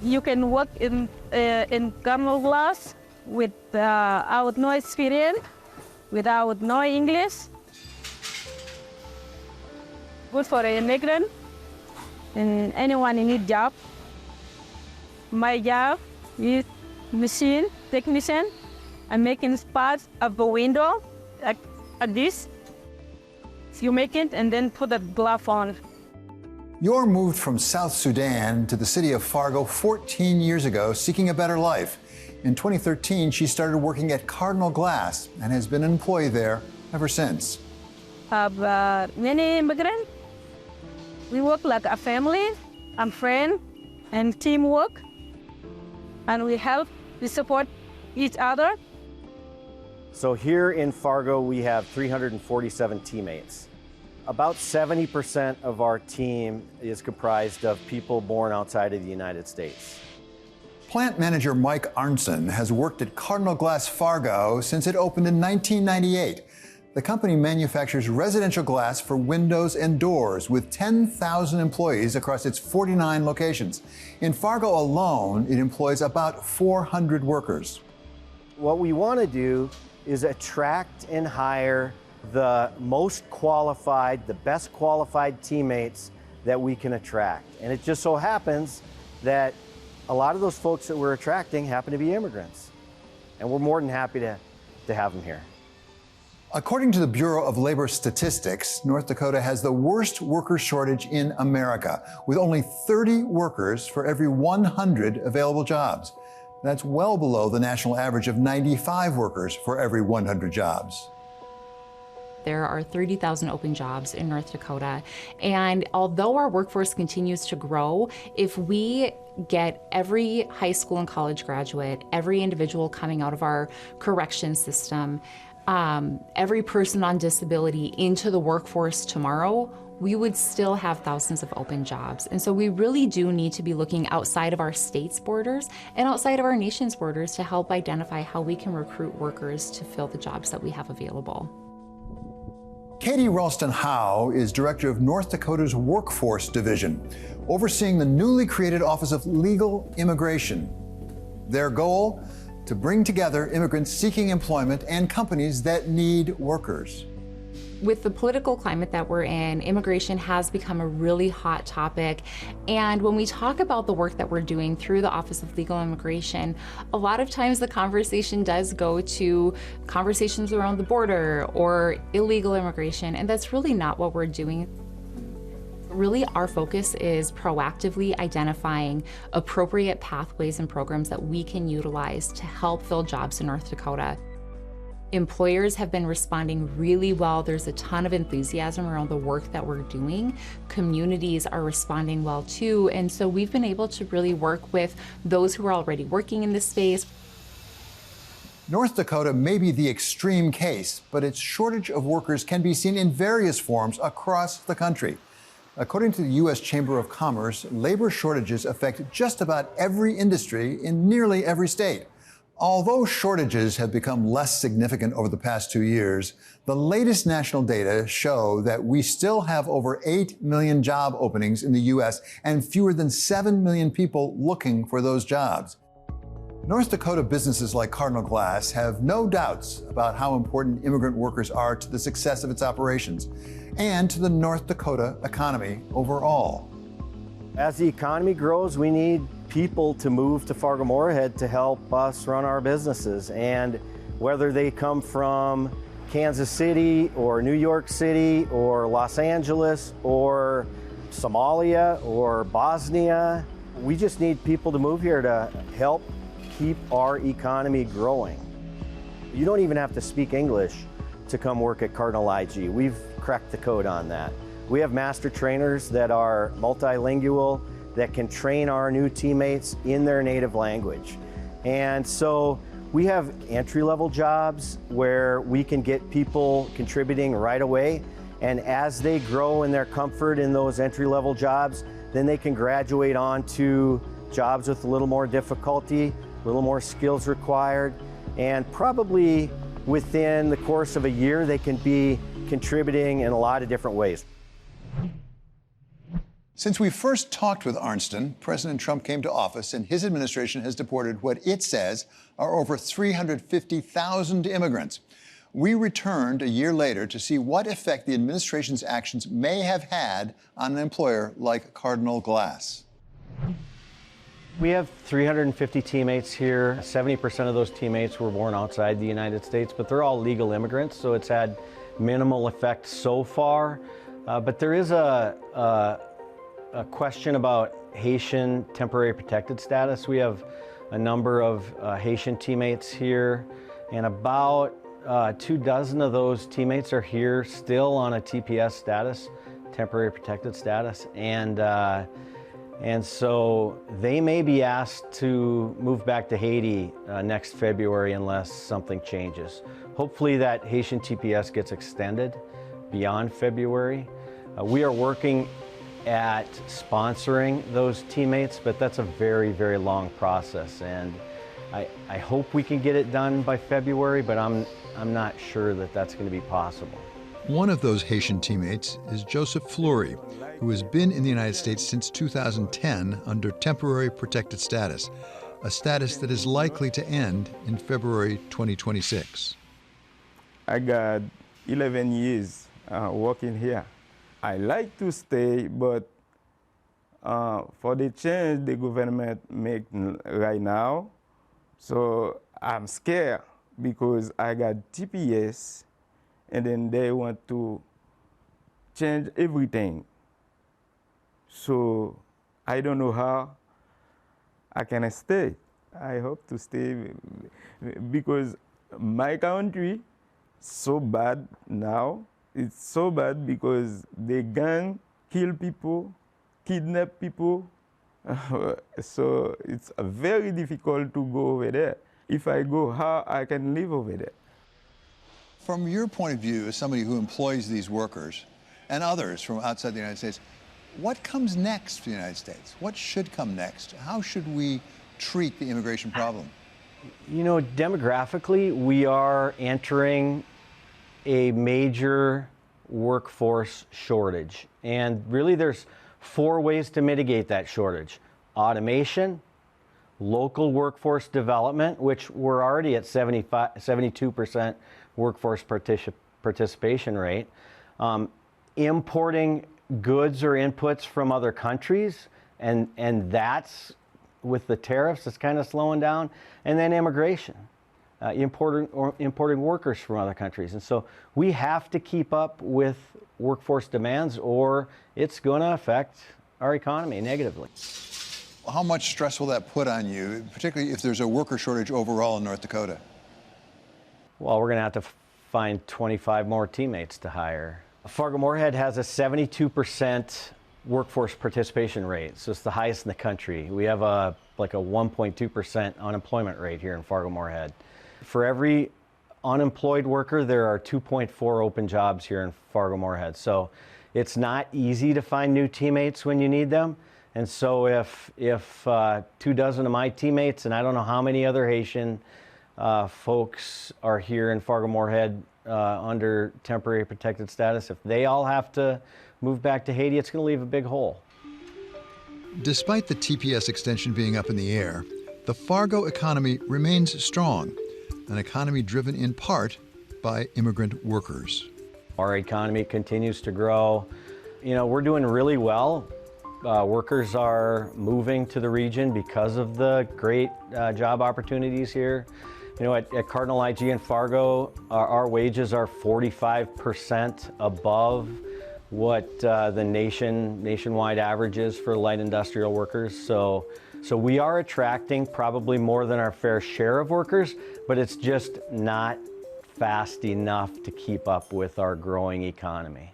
You can work in Cardinal Glass without no experience, without no English. Good for an immigrant and anyone who needs a job. My job is machine technician. I'm making parts of the window like this. You make it and then put the glove on. Yor moved from South Sudan to the city of Fargo 14 years ago, seeking a better life. In 2013, she started working at Cardinal Glass and has been an employee there ever since. Many immigrants, we work like a family, and friend, and teamwork, and we help, we support each other. So here in Fargo, we have 347 teammates. About 70% of our team is comprised of people born outside of the United States. Plant manager Mike Arnson has worked at Cardinal Glass Fargo since it opened in 1998. The company manufactures residential glass for windows and doors with 10,000 employees across its 49 locations. In Fargo alone, it employs about 400 workers. What we want to do is attract and hire the most qualified, the best qualified teammates that we can attract. And it just so happens that a lot of those folks that we're attracting happen to be immigrants. And we're more than happy to have them here. According to the Bureau of Labor Statistics, North Dakota has the worst worker shortage in America, with only 30 workers for every 100 available jobs. That's well below the national average of 95 workers for every 100 jobs. There are 30,000 open jobs in North Dakota, and although our workforce continues to grow, if we get every high school and college graduate, every individual coming out of our correction system, every person on disability into the workforce tomorrow, we would still have thousands of open jobs. And so we really do need to be looking outside of our state's borders and outside of our nation's borders to help identify how we can recruit workers to fill the jobs that we have available. Katie Ralston-Howe is director of North Dakota's Workforce Division, overseeing the newly created Office of Legal Immigration. Their goal? To bring together immigrants seeking employment and companies that need workers. With the political climate that we're in, immigration has become a really hot topic. And when we talk about the work that we're doing through the Office of Legal Immigration, a lot of times the conversation does go to conversations around the border or illegal immigration, and that's really not what we're doing. Really, our focus is proactively identifying appropriate pathways and programs that we can utilize to help fill jobs in North Dakota. Employers have been responding really well. There's a ton of enthusiasm around the work that we're doing. Communities are responding well too. And so we've been able to really work with those who are already working in this space. North Dakota may be the extreme case, but its shortage of workers can be seen in various forms across the country. According to the U.S. Chamber of Commerce, labor shortages affect just about every industry in nearly every state. Although shortages have become less significant over the past 2 years, the latest national data show that we still have over 8 million job openings in the U.S. and fewer than 7 million people looking for those jobs. North Dakota businesses like Cardinal Glass have no doubts about how important immigrant workers are to the success of its operations and to the North Dakota economy overall. As the economy grows, we need people to move to Fargo-Moorhead to help us run our businesses. And whether they come from Kansas City or New York City or Los Angeles or Somalia or Bosnia, we just need people to move here to help keep our economy growing. You don't even have to speak English to come work at Cardinal IG. We've cracked the code on that. We have master trainers that are multilingual, that can train our new teammates in their native language. And so we have entry-level jobs where we can get people contributing right away. And as they grow in their comfort in those entry-level jobs, then they can graduate on to jobs with a little more difficulty, a little more skills required, and probably within the course of a year, they can be contributing in a lot of different ways. Since we first talked with Arnston, President Trump came to office and his administration has deported what it says are over 350,000 immigrants. We returned a year later to see what effect the administration's actions may have had on an employer like Cardinal Glass. We have 350 teammates here. 70% of those teammates were born outside the United States, but they're all legal immigrants, so it's had minimal effect so far. But there is a question about Haitian temporary protected status. We have a number of Haitian teammates here, and about 24 of those teammates are here still on a TPS status, temporary protected status, and so they may be asked to move back to Haiti next February unless something changes. Hopefully that Haitian TPS gets extended beyond February. We are working at sponsoring those teammates, but that's a very, very long process, and I hope we can get it done by February, but I'm not sure that that's going to be possible. One of those Haitian teammates is Joseph Fleury, who has been in the United States since 2010 under temporary protected status, a status that is likely to end in February 2026. I got 11 years working here. I like to stay, but for the change the government make right now, so I'm scared because I got TPS and then they want to change everything. So I don't know how I can stay. I hope to stay because my country so bad now. It's so bad because the gang kill people, kidnap people. So it's very difficult to go over there. If I go, how I can live over there? From your point of view, as somebody who employs these workers and others from outside the United States, what comes next for the United States? What should come next? How should we treat the immigration problem? You know, demographically, we are entering a major workforce shortage. And really there's 4 ways to mitigate that shortage. Automation, local workforce development, which we're already at 72% workforce participation rate, importing goods or inputs from other countries, and that's, with the tariffs, it's kind of slowing down, and then immigration. Importing workers from other countries. And so we have to keep up with workforce demands or it's going to affect our economy negatively. How much stress will that put on you, particularly if there's a worker shortage overall in North Dakota? Well, we're going to have to find 25 more teammates to hire. Fargo-Moorhead has a 72% workforce participation rate, so it's the highest in the country. We have like a 1.2% unemployment rate here in Fargo-Moorhead. For every unemployed worker, there are 2.4 open jobs here in Fargo-Moorhead. So it's not easy to find new teammates when you need them. And so if 24 of my teammates, and I don't know how many other Haitian folks are here in Fargo-Moorhead under temporary protected status, if they all have to move back to Haiti, it's going to leave a big hole. Despite the TPS extension being up in the air, the Fargo economy remains strong, an economy driven in part by immigrant workers. Our economy continues to grow. You know, we're doing really well. Workers are moving to the region because of the great job opportunities here. You know, at Cardinal IG in Fargo, our wages are 45% above what the nationwide average is for light industrial workers. So we are attracting probably more than our fair share of workers, but it's just not fast enough to keep up with our growing economy.